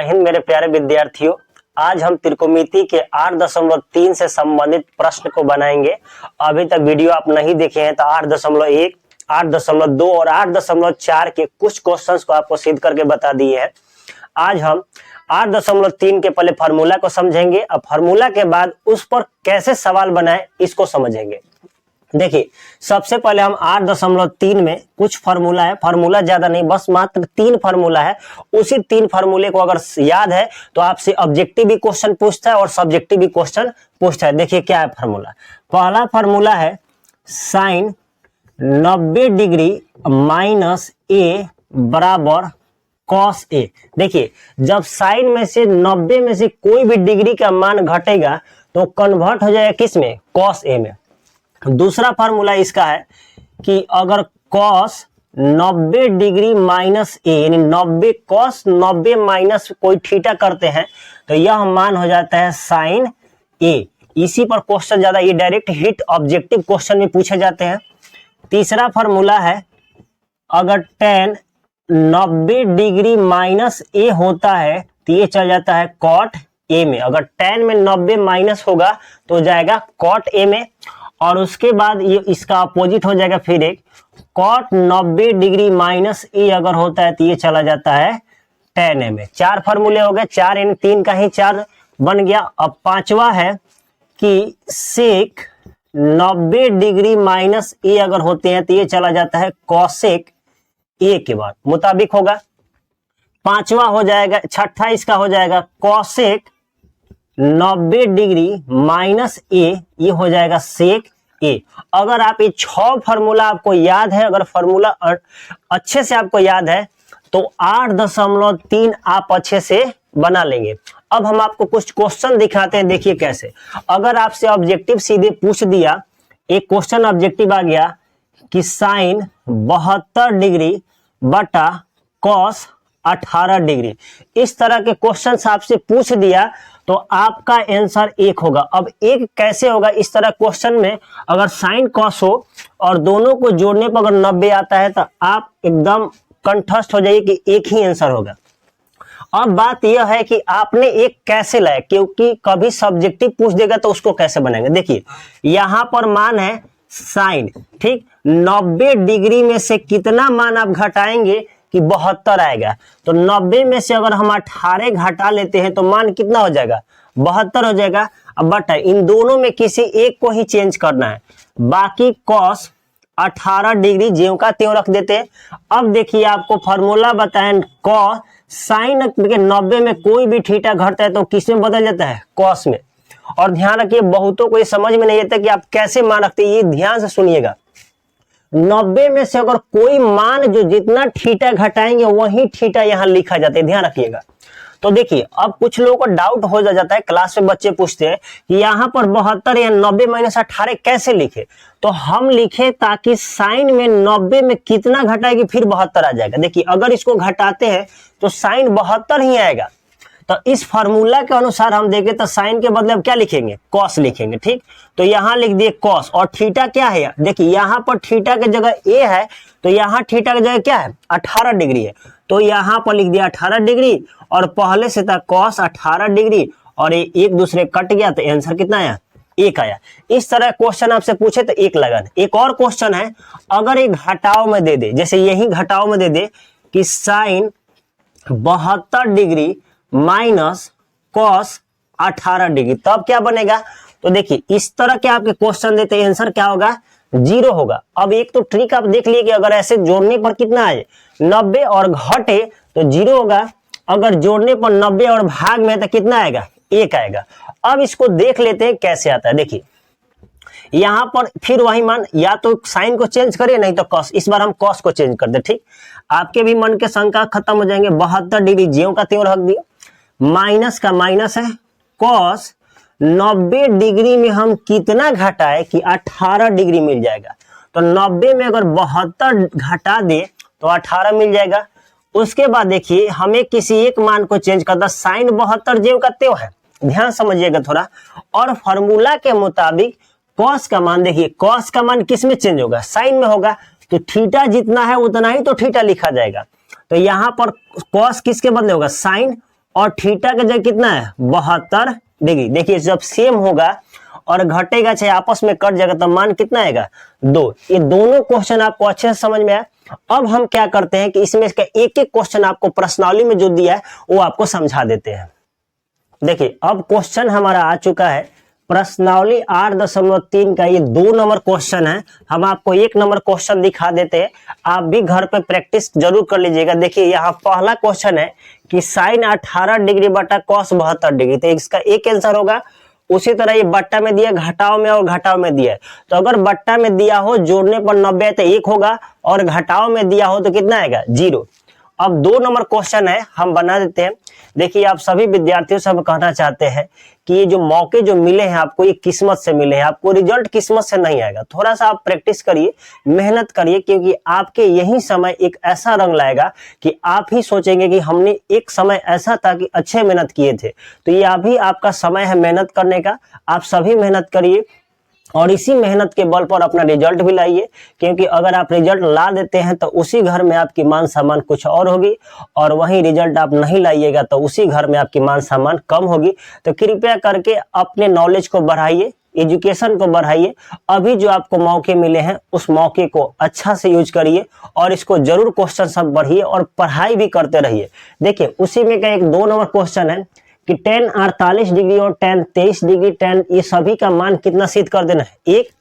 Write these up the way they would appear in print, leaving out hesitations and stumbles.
हिंद मेरे प्यारे विद्यार्थियों। आज हम त्रिकोणमिति के 8.3 से संबंधित प्रश्न को बनाएंगे। अभी तक वीडियो आप नहीं देखे हैं तो 8.1, 8.2 और 8.4 के कुछ क्वेश्चंस को आपको सिद्ध करके बता दिए हैं। आज हम 8.3 के पहले फार्मूला को समझेंगे और फार्मूला के बाद उस पर कैसे सवाल बनाए इसको समझेंगे। देखिए, सबसे पहले हम 8.3 में कुछ फार्मूला है, फार्मूला ज्यादा नहीं, बस मात्र 3 फार्मूला है। उसी 3 फार्मूले को अगर याद है तो आपसे ऑब्जेक्टिव भी क्वेश्चन पूछता है और सब्जेक्टिव भी क्वेश्चन पूछता है। देखिए क्या है फार्मूला। पहला फार्मूला है साइन 90 डिग्री माइनस ए बराबर कॉस ए। देखिए, जब साइन में से 90 में से कोई भी डिग्री का मान घटेगा तो कन्वर्ट हो जाएगा किस में? कॉस ए में। दूसरा फार्मूला इसका है कि अगर कॉस 90 डिग्री माइनस ए यानी 90 कॉस 90 माइनस कोई थीटा करते हैं तो यह मान हो जाता है साइन ए। इसी पर क्वेश्चन ज्यादा, ये डायरेक्ट हिट ऑब्जेक्टिव क्वेश्चन में पूछे जाते हैं। तीसरा फार्मूला है अगर tan 90 डिग्री माइनस ए होता है तो ये चल जाता है कॉट ए में। अगर tan में 90 माइनस होगा तो जाएगा कॉट ए में। और उसके बाद ये इसका अपोजिट हो जाएगा फिर एक कॉट 90 डिग्री माइनस ए अगर होता है तो ये चला जाता है tan ए में। 4 फार्मूले हो गए, 4 यानी 3 का ही 4 बन गया। अब पांचवा है कि सेक 90 डिग्री माइनस ए अगर होते हैं तो ये चला जाता है कॉसेक ए के बाद मुताबिक होगा। पांचवा हो जाएगा, छठा इसका हो जाएगा कॉसेक 90 डिग्री माइनस ए, ये हो जाएगा सेक ए। अगर आप ये 6 फार्मूला आपको याद है, अगर फार्मूला अच्छे से आपको याद है तो 8.3 आप अच्छे से बना लेंगे। अब हम आपको कुछ क्वेश्चन दिखाते हैं, देखिए कैसे। अगर आपसे ऑब्जेक्टिव सीधे पूछ दिया, एक क्वेश्चन ऑब्जेक्टिव आ गया कि साइन 72 डिग्री बटा कॉस 18 डिग्री, इस तरह के क्वेश्चंस आपसे पूछ दिया तो आपका आंसर 1 होगा। अब 1 कैसे होगा? इस तरह क्वेश्चन में अगर साइन कॉस हो और दोनों को जोड़ने पर अगर 90 आता है तो आप एकदम कंठस्थ हो जाइए कि एक ही आंसर होगा। अब बात यह है कि आपने एक कैसे लाया, क्योंकि कभी सब्जेक्टिव पूछ देगा तो उसको कैसे बनाएंगे। देखिए यहां पर मान है साइन, ठीक, 90 डिग्री में से कितना मान आप घटाएंगे कि 72 आएगा। तो 90 में से अगर हम 18 घटा लेते हैं तो मान कितना हो जाएगा? 72 हो जाएगा। अब बटा इन दोनों में किसी एक को ही चेंज करना है, बाकी कॉस 18 डिग्री ज्यों का त्यों रख देते हैं। अब देखिए आपको फॉर्मूला बताएं, कॉस साइन 90 में कोई भी थीटा घटता है तो किस में बदल जाता है? कॉस में। और ध्यान रखिए, बहुतों को ये समझ में नहीं आता कि आप कैसे मान रखते हैं, ये ध्यान से सुनिएगा। 90 में से अगर कोई मान जो जितना थीटा घटाएंगे वही थीटा यहाँ लिखा जाता है, ध्यान रखिएगा। तो देखिए अब कुछ लोगों को डाउट हो जाता है, क्लास में बच्चे पूछते हैं कि यहाँ पर 72 या 90 माइनस 18 कैसे लिखे। तो हम लिखे ताकि साइन में 90 में कितना घटाएगी फिर 72 आ जाएगा। देखिए अगर इसको घटाते हैं तो साइन 72 ही आएगा। तो इस फार्मूला के अनुसार हम देखें तो साइन के बदले हम क्या लिखेंगे? कॉस लिखेंगे, ठीक। तो यहाँ लिख दिए कॉस और थीटा क्या है? देखिए यहाँ पर थीटा की जगह ए है तो यहाँ थीटा की जगह क्या है? 18 डिग्री है। तो यहाँ पर लिख दिया 18 डिग्री और पहले से था कॉस 18 डिग्री और एक दूसरे कट गया तो आंसर कितना आया? 1 आया। इस तरह क्वेश्चन आपसे पूछे तो 1 लगा। एक और क्वेश्चन है, अगर एक घटाव में दे दे, जैसे यही घटाव में दे दे कि sine 72 degree minus cos 18 degree, तब क्या बनेगा? तो देखिए इस तरह के आपके क्वेश्चन देते हैं, आंसर क्या होगा? 0 होगा। अब एक तो ट्रिक आप देख लिए कि अगर ऐसे जोड़ने पर कितना आए 90 और घटे तो 0 होगा, अगर जोड़ने पर 90 और भाग में तो कितना आएगा? 1 आएगा। अब इसको देख लेते हैं कैसे आता है। देखिए यहां पर फिर वही मान, या तो साइन को चेंज करिए नहीं तो कॉस। इस बार हम कॉस को चेंज कर दे, ठीक। आपके भी मन के शंका खत्म हो जाएंगे। 72 डिग्री ज्यों का त्यों रख दिया, माइनस का माइनस है, कॉस 90 डिग्री में हम कितना घटाए कि 18 डिग्री मिल जाएगा। तो 90 में अगर 72 घटा दे तो 18 मिल जाएगा। उसके बाद देखिए हमें किसी एक मान को चेंज करना, साइन 72 ज्यों का त्यों है, ध्यान समझिएगा थोड़ा। और फॉर्मूला के मुताबिक कॉस का मान, देखिए कॉस का मान किस में चेंज होगा? साइन में होगा। तो थीटा जितना है उतना ही तो थीटा लिखा जाएगा। तो यहाँ पर कॉस किसके बदले होगा? साइन, और थीटा का जगह कितना है 72 डिग्री। देखिए जब सेम होगा और घटेगा चाहे आपस में कट जाएगा तो मान कितना आएगा 2। ये दोनों क्वेश्चन आपको अच्छे से समझ में आया। अब हम क्या करते हैं कि इसमें इसका एक एक क्वेश्चन आपको प्रश्नावली में जो दिया है वो आपको समझा देते हैं। देखिए अब क्वेश्चन हमारा आ चुका है प्रश्नावली 8.3 का, ये 2 नंबर क्वेश्चन है। हम आपको 1 नंबर क्वेश्चन दिखा देते हैं, आप भी घर पे प्रैक्टिस जरूर कर लीजिएगा। देखिए यहाँ पहला क्वेश्चन है कि साइन 18 डिग्री बटा कॉस 72 डिग्री, तो इसका एक आंसर होगा। उसी तरह ये बट्टा में दिया, घटाव में और घटाव में दिया है, तो अगर बट्टा में दिया हो जोड़ने पर 90 है तो 1 होगा, और घटाव में दिया हो तो कितना आएगा 0। अब 2 नंबर क्वेश्चन है, हम बना देते हैं। देखिए आप सभी विद्यार्थियों से हम कहना चाहते हैं कि ये जो मौके जो मिले हैं आपको, ये किस्मत से मिले हैं, आपको रिजल्ट किस्मत से नहीं आएगा। थोड़ा सा आप प्रैक्टिस करिए, मेहनत करिए, क्योंकि आपके यही समय एक ऐसा रंग लाएगा कि आप ही सोचेंगे कि हमने एक समय ऐसा था कि अच्छे मेहनत किए थे। तो ये अभी आपका समय है मेहनत करने का, आप सभी मेहनत करिए और इसी मेहनत के बल पर अपना रिजल्ट भी लाइए, क्योंकि अगर आप रिजल्ट ला देते हैं तो उसी घर में आपकी मान सम्मान कुछ और होगी, और वहीं रिजल्ट आप नहीं लाइएगा तो उसी घर में आपकी मान सम्मान कम होगी। तो कृपया करके अपने नॉलेज को बढ़ाइए, एजुकेशन को बढ़ाइए। अभी जो आपको मौके मिले हैं उस मौके को अच्छा से यूज करिए और इसको जरूर क्वेश्चन सब बढ़िए और पढ़ाई भी करते रहिए। देखिए उसी में का एक 2 नंबर क्वेश्चन है कि tan 48 डिग्री और tan 23 डिग्री, tan ये सभी का मान कितना सिद्ध कर देना है 1,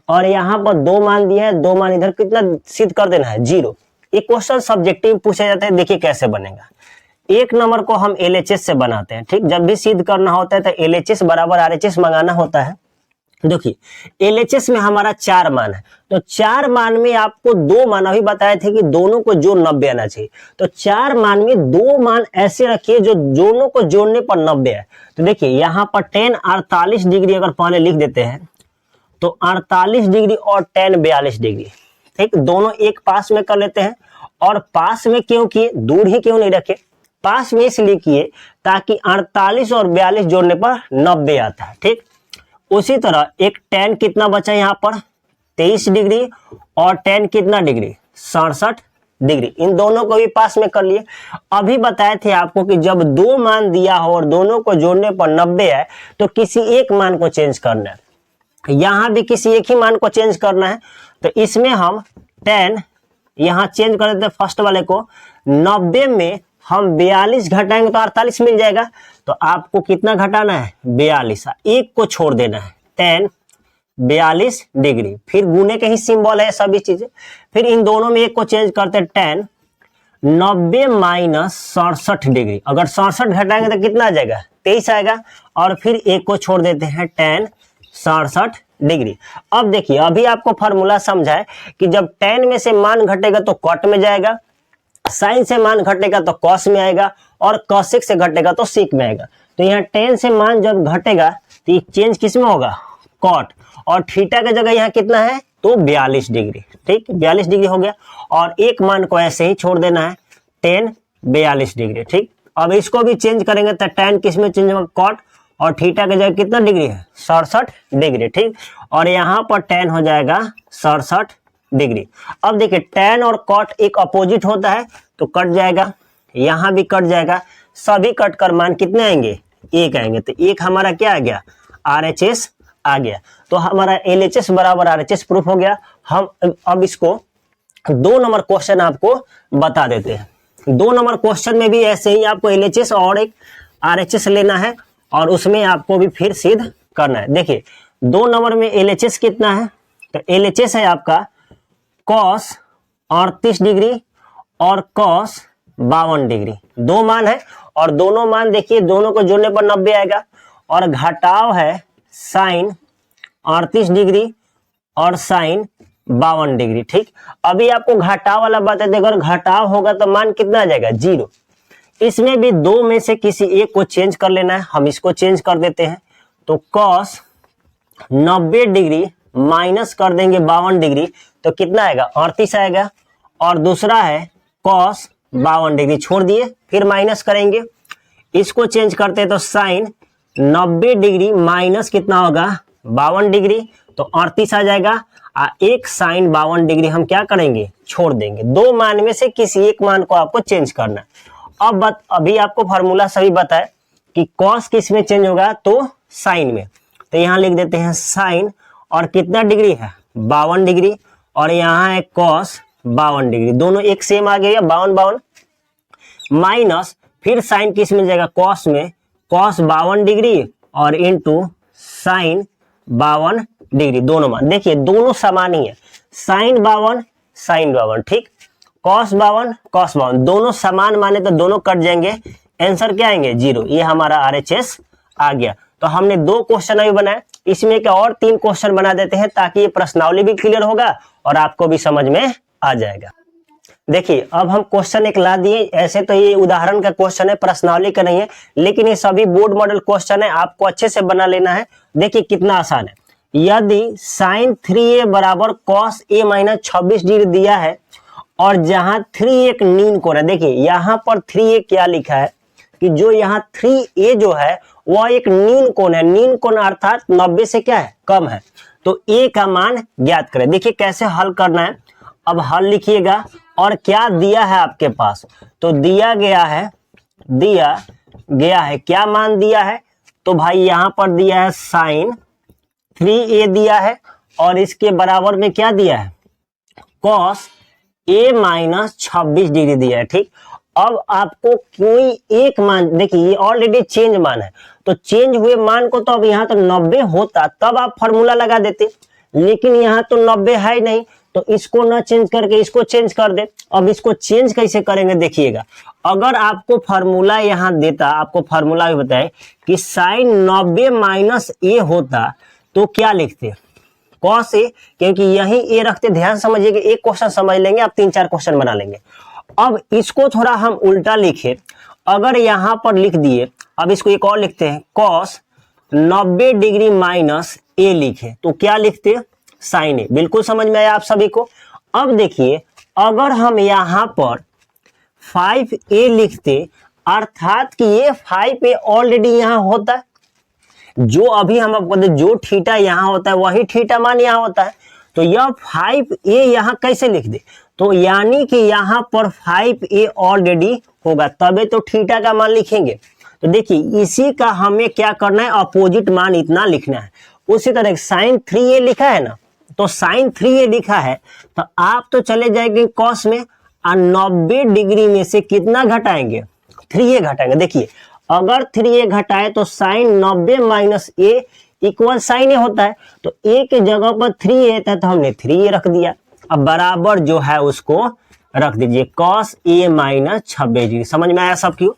और यहाँ पर 2 मान दिया है, 2 मान इधर कितना सिद्ध कर देना है 0। ये क्वेश्चन सब्जेक्टिव पूछा जाता है। देखिए कैसे बनेगा। 1 नंबर को हम LHS से बनाते हैं, ठीक। जब भी सिद्ध करना होता है तो LHS बराबर RHS मंगाना होता है। देखिए LHS में हमारा 4 मान है, तो 4 मान में आपको 2 मान अभी बताए थे कि दोनों को जोड़ 90 आना चाहिए, तो 4 मान में 2 मान ऐसे रखिए जो दोनों को जोड़ने पर 90 है। तो देखिए यहाँ पर tan 48 डिग्री अगर पहले लिख देते हैं तो 48 डिग्री और tan 42 डिग्री, ठीक। दोनों एक पास में कर लेते हैं, और पास में क्यों किए, दूर ही क्यों नहीं रखे, पास में इसलिए किए ताकि 48 और 42 जोड़ने पर 90 आता है, ठीक। उसी तरह एक tan कितना बचा यहाँ पर 23 डिग्री, और tan कितना डिग्री 67 डिग्री, इन दोनों को भी पास में कर लिए। अभी बताए थे आपको कि जब 2 मान दिया हो और दोनों को जोड़ने पर 90 है तो किसी एक मान को चेंज करना है। यहाँ भी किसी एक ही मान को चेंज करना है, तो इसमें हम tan यहाँ चेंज कर देते हैं फर्स्ट वाले को, 90 में हम 42 घटाएंगे तो 48 मिल जाएगा, तो आपको कितना घटाना है 42, एक को छोड़ देना है tan 42 डिग्री, फिर गुने के ही सिंबल है सभी चीजें। फिर इन दोनों में एक को चेंज करते हैं tan 90 माइनस 67 डिग्री, अगर 67 घटाएंगे तो कितना आ जाएगा 23 आएगा, और फिर एक को छोड़ देते हैं tan 67 डिग्री। अब देखिए अभी आपको फार्मूला समझा है कि जब tan में से मान घटेगा तो कॉट में जाएगा, साइन से मान घटेगा तो कॉस में आएगा, और कॉसेक से घटेगा तो सीक में आएगा। तो यहाँ tan से मान जब घटेगा तो ये चेंज किस में होगा कॉट, और थीटा की जगह यहाँ कितना है तो 42 डिग्री, ठीक। 42 डिग्री हो गया, और एक मान को ऐसे ही छोड़ देना है tan 42 डिग्री, ठीक। अब इसको भी चेंज करेंगे तो tan किस में चेंज होगा कॉट, और थीटा की जगह कितना डिग्री है 67 डिग्री, ठीक। और यहाँ पर tan हो जाएगा 67 डिग्री। अब देखिए tan और कॉट एक अपोजिट होता है तो कट जाएगा, यहाँ भी कट जाएगा, सभी कट कर मान कितने आएंगे 1 आएंगे, तो 1 हमारा क्या आ गया RHS आ गया। तो हमारा LHS बराबर RHS प्रूफ हो गया। हम अब इसको 2 नंबर क्वेश्चन आपको बता देते हैं। 2 नंबर क्वेश्चन में भी ऐसे ही आपको LHS और एक RHS लेना है, और उसमें आपको भी फिर सिद्ध करना है। देखिए 2 नंबर में LHS कितना है, तो LHS है आपका cos 38 डिग्री और cos 52 डिग्री, 2 मान है, और दोनों मान देखिए दोनों को जोड़ने पर 90 आएगा, और घटाव है साइन 38 डिग्री और साइन 52 डिग्री, ठीक। अभी आपको घटाव वाला बता दे, अगर घटाव होगा तो मान कितना आ जाएगा 0। इसमें भी 2 में से किसी एक को चेंज कर लेना है, हम इसको चेंज कर देते हैं, तो cos 90 डिग्री माइनस कर देंगे 52 डिग्री तो कितना आएगा 38 आएगा, और दूसरा है cos 52 डिग्री छोड़ दिए, फिर माइनस करेंगे, इसको चेंज करते हैं तो साइन 90 डिग्री माइनस कितना होगा 52 डिग्री, तो 38 आ जाएगा। एक साइन 52 डिग्री हम क्या करेंगे छोड़ देंगे। 2 मान में से किसी एक मान को आपको चेंज करना है। अभी आपको फॉर्मूला सभी बताए कि कॉस किस में चेंज होगा, तो साइन में। तो यहाँ लिख देते हैं साइन, और कितना डिग्री है 52 डिग्री, और यहाँ है कॉस 52 डिग्री, दोनों एक सेम आ गया 52 माइनस, फिर साइन किस में जाएगा कॉस में, कॉस 52 डिग्री और इंटू साइन 52 डिग्री, दोनों मान देखिए दोनों समान ही है, साइन 52 ठीक, कॉस 52 दोनों समान माने तो दोनों कट जाएंगे, आंसर क्या आएंगे 0। ये हमारा RHS आ गया। तो हमने 2 क्वेश्चन अभी बनाए, इसमें क्या और 3 क्वेश्चन बना देते हैं ताकि ये प्रश्नावली भी क्लियर होगा और आपको भी समझ में आ जाएगा। देखिए अब हम क्वेश्चन एक ला दिए, ऐसे तो ये उदाहरण का क्वेश्चन है, प्रश्नावली का नहीं है, लेकिन ये सभी बोर्ड मॉडल क्वेश्चन है, आपको अच्छे से बना लेना है। देखिए कितना आसान है, यदि साइन 3a बराबर कॉस a माइनस 26 डिग्री दिया है और जहां 3 एक न्यून कोण है, देखिए यहाँ पर 3a क्या लिखा है कि जो यहाँ 3a जो है वह एक न्यून कोण है, न्यून कोण अर्थात 90 से क्या है कम है, तो a का मान ज्ञात करें। देखिए कैसे हल करना है, अब हल लिखिएगा और क्या दिया है आपके पास, तो दिया गया है क्या मान दिया है, तो भाई यहां पर दिया है साइन 3a दिया है और इसके बराबर में क्या दिया है कॉस a माइनस 26 डिग्री दिया है ठीक। अब आपको कोई एक मान, देखिए ये ऑलरेडी चेंज मान है, तो चेंज हुए मान को तो अब यहाँ तो 90 होता तब आप फॉर्मूला लगा देते, लेकिन यहाँ तो 90 है ही नहीं, तो इसको ना चेंज करके इसको चेंज कर दे। अब इसको चेंज कैसे करेंगे देखिएगा, अगर आपको फार्मूला यहाँ देता, आपको फार्मूला भी बताए कि साइन 90 माइनस ए होता तो क्या लिखते कॉस ए, क्योंकि यही ए रखते, ध्यान समझिए, एक क्वेश्चन समझ लेंगे आप 3-4 क्वेश्चन बना लेंगे। अब इसको थोड़ा हम उल्टा लिखे, अगर यहां पर लिख दिए, अब इसको एक और लिखते हैं कॉस 90 डिग्री माइनस ए लिखे तो क्या लिखते साइन ए। बिल्कुल समझ में आया आप सभी को। अब देखिए अगर हम यहां पर 5a लिखते अर्थात कि ये 5a ऑलरेडी यहां होता है, जो अभी हम आपको जो थीटा यहां होता है वही थीटा मान यहां होता है, तो यह 5a यहां कैसे लिख दे, तो यानी कि यहां पर 5a ऑलरेडी होगा तबे तो थीटा का मान लिखेंगे। तो देखिए इसी का हमें क्या करना है, अपोजिट मान इतना लिखना है। उसी तरह साइन 3a लिखा है ना, तो साइन 3a लिखा है तो आप तो चले जाएंगे कॉस में और 90 डिग्री में से कितना घटाएंगे 3a घटाएंगे। देखिए अगर 3a घटाए तो साइन 90 माइनस ए इक्वल साइन ए होता है, तो a के जगह पर 3a था तो हमने 3a रख दिया, अब बराबर जो है उसको रख दीजिए कॉस a माइनस 26 डिग्री। समझ में आया सब क्यों।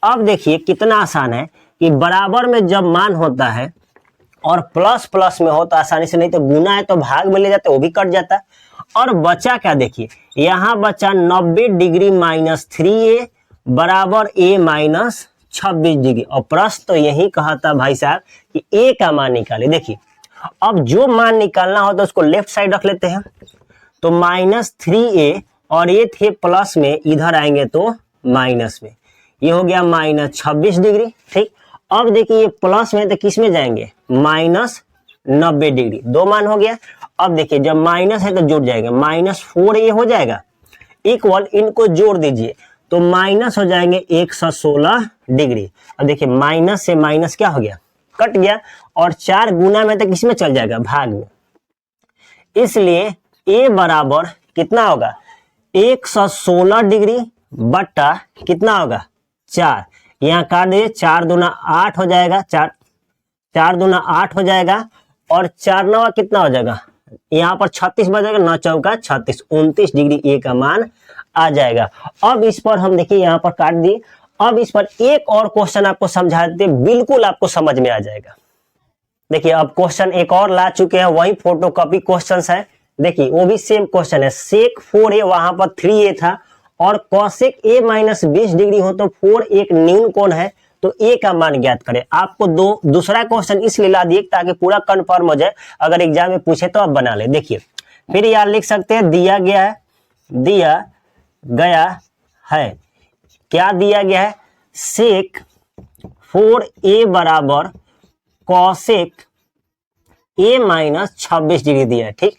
अब देखिए कितना आसान है कि बराबर में जब मान होता है और प्लस प्लस में हो तो आसानी से, नहीं तो गुना है तो भाग में ले जाते वो भी कट जाता है। और बचा क्या देखिए, यहाँ बचा 90 डिग्री माइनस 3a बराबर a माइनस 26 डिग्री, और प्रश्न तो यही कहा था भाई साहब कि a का मान निकाले। देखिए अब जो मान निकालना हो तो उसको लेफ्ट साइड रख लेते हैं, तो माइनस 3a और ये थे प्लस में, इधर आएंगे तो माइनस में, ये हो गया माइनस 26 डिग्री ठीक। अब देखिए ये प्लस में तो किस में जाएंगे माइनस 90 डिग्री, 2 मान हो गया। अब देखिए जब माइनस है तो जुड़ जाएगा, माइनस 4a हो जाएगा इक्वल, इनको जोड़ दीजिए तो माइनस हो जाएंगे 116 डिग्री। अब देखिए माइनस से माइनस क्या हो गया कट गया, और 4 गुना में तो किस में चल जाएगा भाग में, इसलिए a बराबर कितना होगा 116 डिग्री बट्टा कितना होगा 4, यहाँ काट दीजिए 4 दूना 8 हो जाएगा, 4 दूना 8 हो जाएगा, और 4 नवा कितना हो जाएगा, यहाँ पर 36 बचेगा, 9 चौका 36, 29 डिग्री ए का मान आ जाएगा। अब इस पर हम देखिए यहाँ पर काट दिए, अब इस पर एक और क्वेश्चन आपको समझा देते, बिल्कुल आपको समझ में आ जाएगा। देखिए अब क्वेश्चन एक और ला चुके हैं, वही फोटोकॉपी क्वेश्चन है। देखिए वो भी सेम क्वेश्चन है, सेक 4a वहां पर 3a था और कॉसेक a माइनस 20 डिग्री हो तो 4 एक न्यून कोण है, तो a का मान ज्ञात करें। आपको दूसरा क्वेश्चन इसलिए ला दिए ताकि पूरा कंफर्म हो जाए, अगर एग्जाम में पूछे तो आप बना ले। देखिए फिर यार लिख सकते हैं दिया गया है, क्या दिया गया है, सेक 4a बराबर कॉसेक a माइनस 26 डिग्री दिया है ठीक।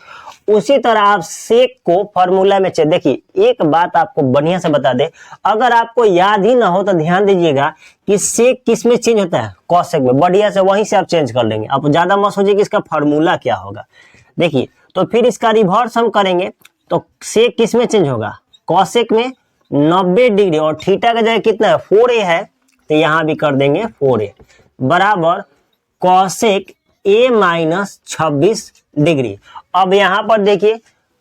उसी तरह आप सेक को फॉर्मूला में देखिए एक बात आपको बढ़िया से बता दे, अगर आपको याद ही ना हो तो ध्यान दीजिएगा कि सेक किस में चेंज होता है, कॉसेक में। बढ़िया से वहीं से आप चेंज कर लेंगे, आप ज्यादा मत सोचिए कि इसका फॉर्मूला क्या होगा। देखिए तो फिर इसका रिवर्स हम करेंगे तो सेक किस में चेंज होगा, कॉसेक में 90 डिग्री, और थीटा का जगह कितना है 4a है, तो यहां भी कर देंगे 4a बराबर कॉसेक a माइनस 26 डिग्री। अब यहां पर देखिए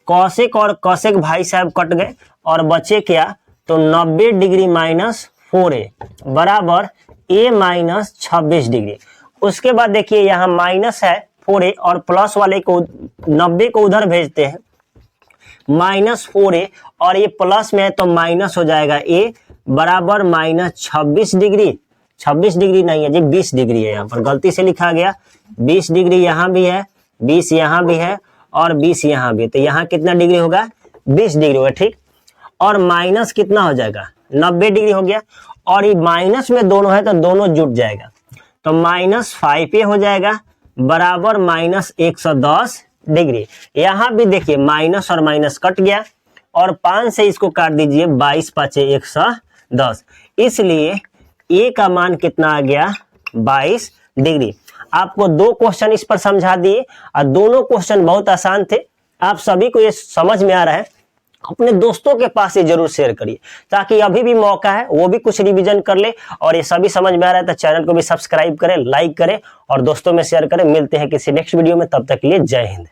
कॉसेक और कॉसेक भाई साहब कट गए और बचे क्या, तो 90 डिग्री माइनस 4a बराबर a माइनस 26 डिग्री। उसके बाद देखिए यहाँ माइनस है 4a और प्लस वाले को 90 को उधर भेजते हैं, माइनस 4a और ये प्लस में है तो माइनस हो जाएगा a बराबर माइनस 26 डिग्री। 26 डिग्री नहीं है जी, 20 डिग्री है, यहाँ पर गलती से लिखा गया। 20 डिग्री यहाँ भी है, 20 यहाँ भी है और 20 यहाँ भी, तो यहाँ कितना डिग्री होगा, 20 डिग्री होगा, ठीक। और माइनस कितना हो जाएगा, 90 डिग्री हो गया, और ये माइनस में दोनों है तो दोनों जुट जाएगा, तो माइनस 5a हो जाएगा बराबर माइनस 110 डिग्री। यहाँ भी देखिए माइनस और माइनस कट गया और 5 से इसको काट दीजिए, 22 पाँचे 110, इसलिए a का मान कितना आ गया, 22 डिग्री। आपको 2 क्वेश्चन इस पर समझा दिए और दोनों क्वेश्चन बहुत आसान थे। आप सभी को ये समझ में आ रहा है, अपने दोस्तों के पास ये जरूर शेयर करिए ताकि अभी भी मौका है वो भी कुछ रिवीजन कर ले, और ये सभी समझ में आ रहा है तो चैनल को भी सब्सक्राइब करें, लाइक करें और दोस्तों में शेयर करें। मिलते हैं किसी नेक्स्ट वीडियो में, तब तक के लिए जय हिंद।